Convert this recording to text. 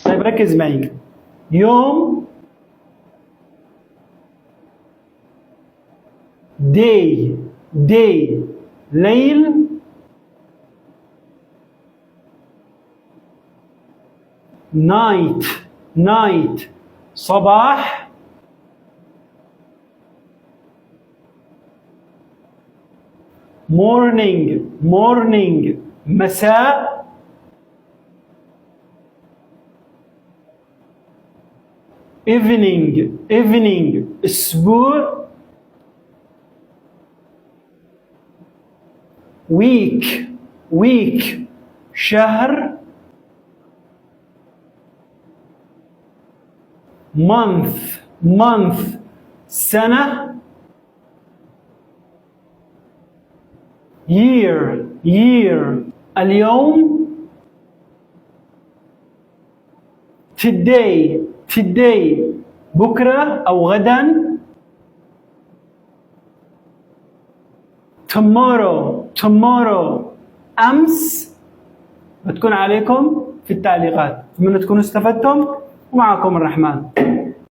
طيب ركز معي. يوم، day ليل، night صباح، morning مساء، evening أسبوع، week شهر، month سنة، year اليوم، today بكرة أو غدا، tomorrow أمس. بتكون عليكم في التعليقات. أتمنى تكونوا استفدتم، ومعكم الرحمن.